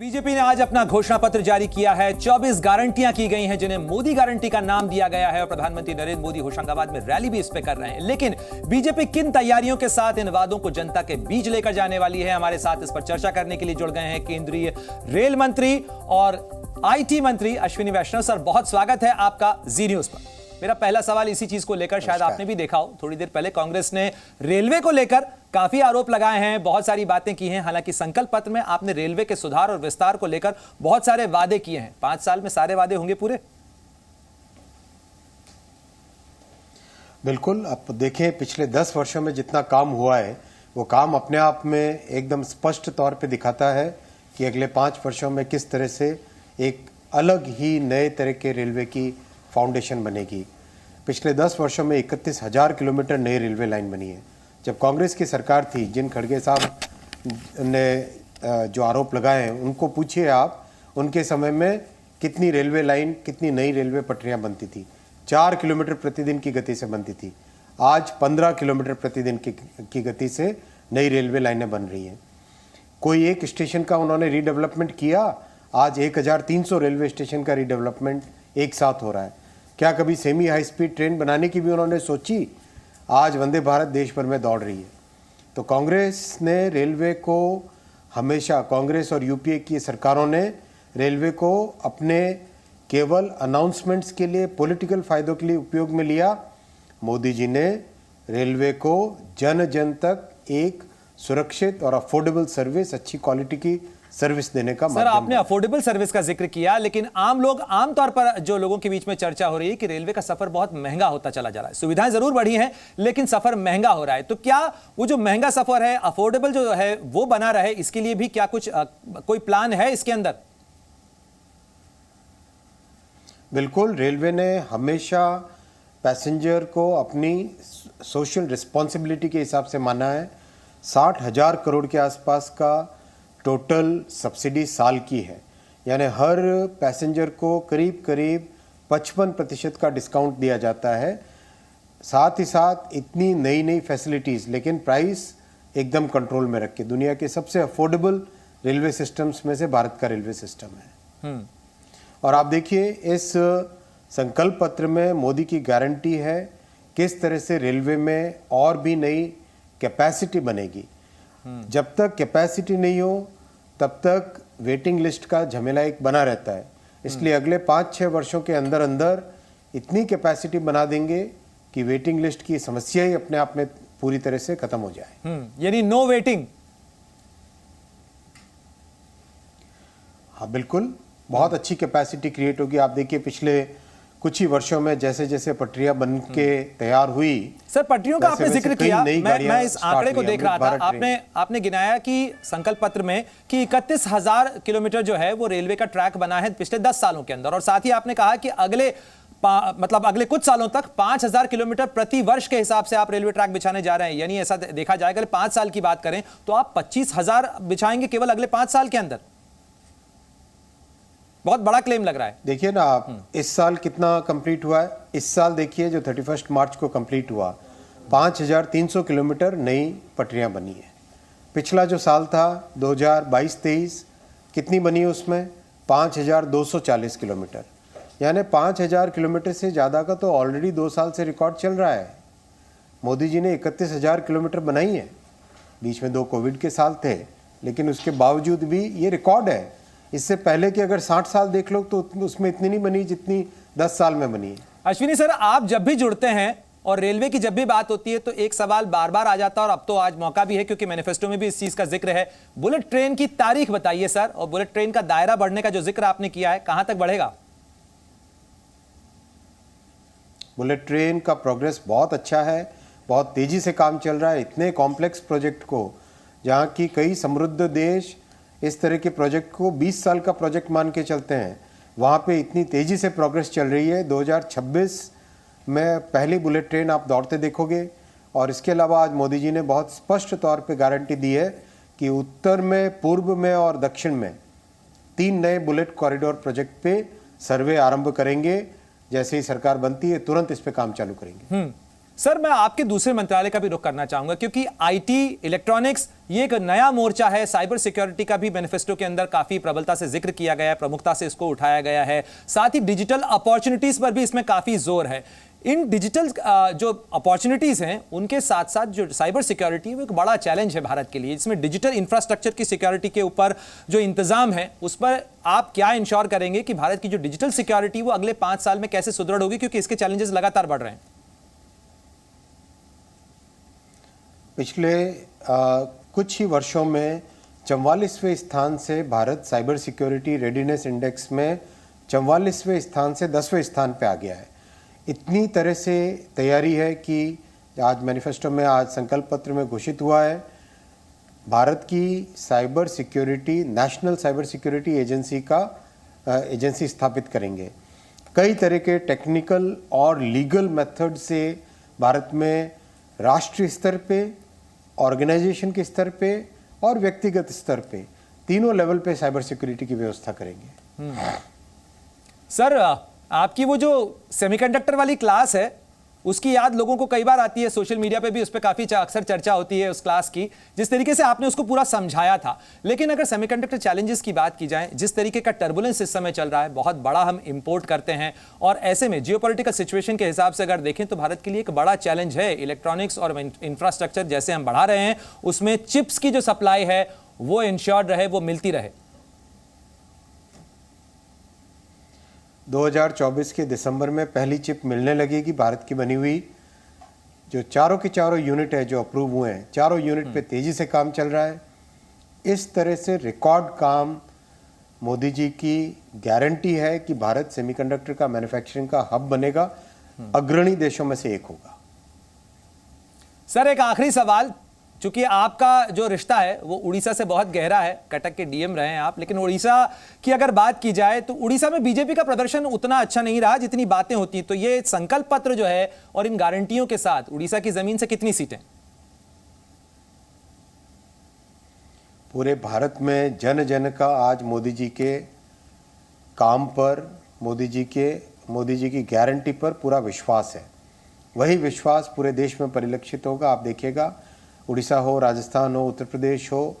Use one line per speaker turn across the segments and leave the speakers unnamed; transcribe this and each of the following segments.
BJP ने आज अपना घोषणा पत्र जारी किया है। 24 गारंटियां की गई हैं जिन्हें मोदी गारंटी का नाम दिया गया है और प्रधानमंत्री नरेंद्र मोदी होशंगाबाद में रैली भी इस पे कर रहे हैं। लेकिन बीजेपी किन तैयारियों के साथ इन वादों को जनता के बीच लेकर जाने वाली है, हमारे साथ इस पर चर्चा करने के लिए जुड़ गए हैं केंद्रीय रेल मंत्री और आईटी मंत्री अश्विनी वैष्णव। सर, बहुत स्वागत है आपका जी न्यूज पर। मेरा पहला सवाल इसी चीज को लेकर, शायद आपने भी देखा हो, थोड़ी देर पहले कांग्रेस ने रेलवे को लेकर काफी आरोप लगाए हैं, बहुत सारी बातें की हैं। हालांकि संकल्प पत्र में आपने रेलवे के सुधार और विस्तार को लेकर बहुत सारे वादे किए हैं। 5 साल में सारे वादे होंगे पूरे?
बिल्कुल। अब देखें, पिछले 10 वर्षों में जितना काम हुआ है वो काम अपने आप में एकदम स्पष्ट तौर पे दिखाता है कि अगले 5 वर्षों में किस तरह से एक अलग ही नए तरह के रेलवे की फाउंडेशन बनेगी। पिछले 10 वर्षों में 31,000 किलोमीटर नई रेलवे लाइन बनी है। जब कांग्रेस की सरकार थी, जिन खड़गे साहब ने जो आरोप लगाए हैं उनको पूछिए आप, उनके समय में कितनी रेलवे लाइन, कितनी नई रेलवे पटरियां बनती थी। 4 किलोमीटर प्रतिदिन की गति से बनती थी। आज 15 किलोमीटर प्रतिदिन की गति से नई रेलवे लाइनें बन रही हैं। कोई एक स्टेशन का उन्होंने रीडेवलपमेंट किया, आज 1300 रेलवे स्टेशन का रीडेवलपमेंट एक साथ हो रहा है। क्या कभी सेमी हाई स्पीड ट्रेन बनाने की भी उन्होंने सोची? आज वंदे भारत देश भर में दौड़ रही है। तो कांग्रेस ने रेलवे को हमेशा, कांग्रेस और यूपीए की सरकारों ने रेलवे को अपने केवल अनाउंसमेंट्स के लिए, पॉलिटिकल फायदों के लिए उपयोग में लिया। मोदी जी ने रेलवे को जन जन तक एक सुरक्षित और अफोर्डेबल सर्विस, अच्छी क्वालिटी की सर्विस देने का
सर, आपने अफोर्डेबल सर्विस का जिक्र किया, लेकिन आम लोग, आमतौर पर जो लोगों के बीच में चर्चा हो रही है कि रेलवे का सफर बहुत महंगा होता चला जा रहा है। सुविधाएं जरूर बढ़ी हैं लेकिन सफर महंगा हो रहा है। तो क्या वो जो महंगा सफर है, अफोर्डेबल जो है वो बना रहे, इसके लिए भी क्या कुछ कोई प्लान है इसके अंदर?
बिल्कुल। रेलवे ने हमेशा पैसेंजर को अपनी सोशल रिस्पॉन्सिबिलिटी के हिसाब से माना है। 60,000 करोड़ के आसपास का टोटल सब्सिडी साल की है, यानी हर पैसेंजर को करीब करीब 55% का डिस्काउंट दिया जाता है। साथ ही साथ इतनी नई नई फैसिलिटीज़, लेकिन प्राइस एकदम कंट्रोल में रख के। दुनिया के सबसे अफोर्डेबल रेलवे सिस्टम्स में से भारत का रेलवे सिस्टम है। और आप देखिए, इस संकल्प पत्र में मोदी की गारंटी है किस तरह से रेलवे में और भी नई कैपेसिटी बनेगी। जब तक कैपेसिटी नहीं हो तब तक वेटिंग लिस्ट का झमेला एक बना रहता है। इसलिए अगले 5-6 वर्षों के अंदर अंदर इतनी कैपेसिटी बना देंगे कि वेटिंग लिस्ट की समस्या ही अपने आप में पूरी तरह से खत्म हो जाए।
यानी नो वेटिंग।
हाँ, बिल्कुल। बहुत अच्छी कैपेसिटी क्रिएट होगी। आप देखिए, पिछले कुछ ही वर्षों में जैसे जैसे पटरियां बन के तैयार हुई।
सर, पटरियों का आपने जिक्र किया, मैं इस आंकड़े को देख रहा था। आपने गिनाया कि संकल्प पत्र में कि 31,000 किलोमीटर जो है वो रेलवे का ट्रैक बना है पिछले 10 सालों के अंदर, और साथ ही आपने कहा कि अगले कुछ सालों तक 5,000 किलोमीटर प्रति वर्ष के हिसाब से आप रेलवे ट्रैक बिछाने जा रहे हैं। यानी ऐसा देखा जाए, अगर 5 साल की बात करें तो आप 25,000 बिछाएंगे केवल अगले 5 साल के अंदर। बहुत बड़ा क्लेम लग रहा है।
देखिए ना आप, इस साल कितना कंप्लीट हुआ है। इस साल देखिए, जो 31 मार्च को कंप्लीट हुआ, 5,300 किलोमीटर नई पटरियां बनी है। पिछला जो साल था 2022-23, कितनी बनी है उसमें? 5,240 किलोमीटर। यानी 5,000 किलोमीटर से ज़्यादा का तो ऑलरेडी 2 साल से रिकॉर्ड चल रहा है। मोदी जी ने 31,000 किलोमीटर बनाई है। बीच में 2 कोविड के साल थे, लेकिन उसके बावजूद भी ये रिकॉर्ड है। इससे पहले कि अगर 60 साल देख लो तो उसमें इतनी नहीं बनी जितनी 10 साल में बनी है।
अश्विनी सर, आप जब भी जुड़ते हैं और रेलवे की जब भी बात होती है तो एक सवाल बार बार आ जाता है, और अब तो आज मौका भी है क्योंकि मैनिफेस्टो में भी इस चीज का जिक्र है। बुलेट ट्रेन की तारीख बताइए सर, और बुलेट ट्रेन का दायरा बढ़ने का जो जिक्र आपने किया है, कहां तक बढ़ेगा?
बुलेट ट्रेन का प्रोग्रेस बहुत अच्छा है, बहुत तेजी से काम चल रहा है। इतने कॉम्प्लेक्स प्रोजेक्ट को, जहां की कई समृद्ध देश इस तरह के प्रोजेक्ट को 20 साल का प्रोजेक्ट मान के चलते हैं, वहाँ पे इतनी तेज़ी से प्रोग्रेस चल रही है। 2026 में पहली बुलेट ट्रेन आप दौड़ते देखोगे। और इसके अलावा आज मोदी जी ने बहुत स्पष्ट तौर पे गारंटी दी है कि उत्तर में, पूर्व में और दक्षिण में 3 नए बुलेट कॉरिडोर प्रोजेक्ट पे सर्वे आरंभ करेंगे। जैसे ही सरकार बनती है तुरंत इस पे काम चालू करेंगे।
सर, मैं आपके दूसरे मंत्रालय का भी रुख करना चाहूंगा, क्योंकि आईटी, इलेक्ट्रॉनिक्स, ये एक नया मोर्चा है। साइबर सिक्योरिटी का भी मैनिफेस्टो के अंदर काफी प्रबलता से जिक्र किया गया है, प्रमुखता से इसको उठाया गया है। साथ ही डिजिटल अपॉर्चुनिटीज पर भी इसमें काफी जोर है। इन डिजिटल जो अपॉर्चुनिटीज हैं, उनके साथ साथ जो साइबर सिक्योरिटी है वो एक बड़ा चैलेंज है भारत के लिए। इसमें डिजिटल इंफ्रास्ट्रक्चर की सिक्योरिटी के ऊपर जो इंतजाम है, उस पर आप क्या इंश्योर करेंगे कि भारत की जो डिजिटल सिक्योरिटी वो अगले 5 साल में कैसे सुदृढ़ होगी, क्योंकि इसके चैलेंजेस लगातार बढ़ रहे हैं।
पिछले कुछ ही वर्षों में 44वें स्थान से Bharat cyber security readiness index में 44वें स्थान से 10वें स्थान पे आ गया है। इतनी तरह से तैयारी है कि आज मैनिफेस्टो में, आज संकल्प पत्र में घोषित हुआ है, भारत की cyber security, national cyber security agency स्थापित करेंगे। कई तरह के टेक्निकल और लीगल मेथड से भारत में राष्ट्रीय स्तर पे, ऑर्गेनाइजेशन के स्तर पे और व्यक्तिगत स्तर पे, तीनों लेवल पे साइबर सिक्योरिटी की व्यवस्था करेंगे।
सर, आपकी वो जो सेमीकंडक्टर वाली क्लास है, उसकी याद लोगों को कई बार आती है। सोशल मीडिया पे भी उस पर काफी अक्सर चर्चा होती है उस क्लास की, जिस तरीके से आपने उसको पूरा समझाया था। लेकिन अगर सेमीकंडक्टर चैलेंजेस की बात की जाए, जिस तरीके का टर्बुलेंस इस समय चल रहा है, बहुत बड़ा हम इंपोर्ट करते हैं, और ऐसे में जियोपॉलिटिकल सिचुएशन के हिसाब से अगर देखें तो भारत के लिए एक बड़ा चैलेंज है इलेक्ट्रॉनिक्स और इंफ्रास्ट्रक्चर जैसे हम बढ़ा रहे हैं, उसमें चिप्स की जो सप्लाई है वो इंश्योर्ड रहे, वो मिलती रहे।
2024 के दिसंबर में पहली चिप मिलने लगेगी भारत की बनी हुई। जो चारों के चारों यूनिट है जो अप्रूव हुए हैं, चारों यूनिट पे तेजी से काम चल रहा है। इस तरह से रिकॉर्ड काम, मोदी जी की गारंटी है कि भारत सेमीकंडक्टर का मैन्युफैक्चरिंग का हब बनेगा, अग्रणी देशों में से एक होगा।
सर, एक आखिरी सवाल, चूंकि आपका जो रिश्ता है वो उड़ीसा से बहुत गहरा है, कटक के डीएम रहे हैं आप, लेकिन उड़ीसा की अगर बात की जाए तो उड़ीसा में बीजेपी का प्रदर्शन उतना अच्छा नहीं रहा जितनी बातें होती। तो ये संकल्प पत्र जो है और इन गारंटियों के साथ उड़ीसा की जमीन से कितनी सीटें?
पूरे भारत में जन जन का आज मोदी जी के काम पर, मोदी जी की गारंटी पर पूरा विश्वास है। वही विश्वास पूरे देश में परिलक्षित होगा। आप देखिएगा, उड़ीसा हो, राजस्थान हो, उत्तर प्रदेश हो,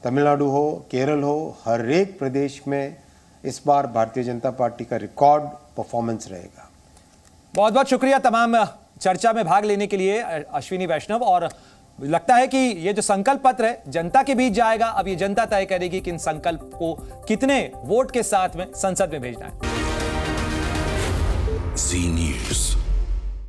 तमिलनाडु हो, केरल हो, हर एक प्रदेश में इस बार भारतीय जनता पार्टी का रिकॉर्ड परफॉर्मेंस रहेगा।
बहुत बहुत शुक्रिया तमाम चर्चा में भाग लेने के लिए अश्विनी वैष्णव। और लगता है कि ये जो संकल्प पत्र है जनता के बीच जाएगा। अब ये जनता तय करेगी कि इन संकल्प को कितने वोट के साथ में संसद में भेजना है।
जी न्यूज़।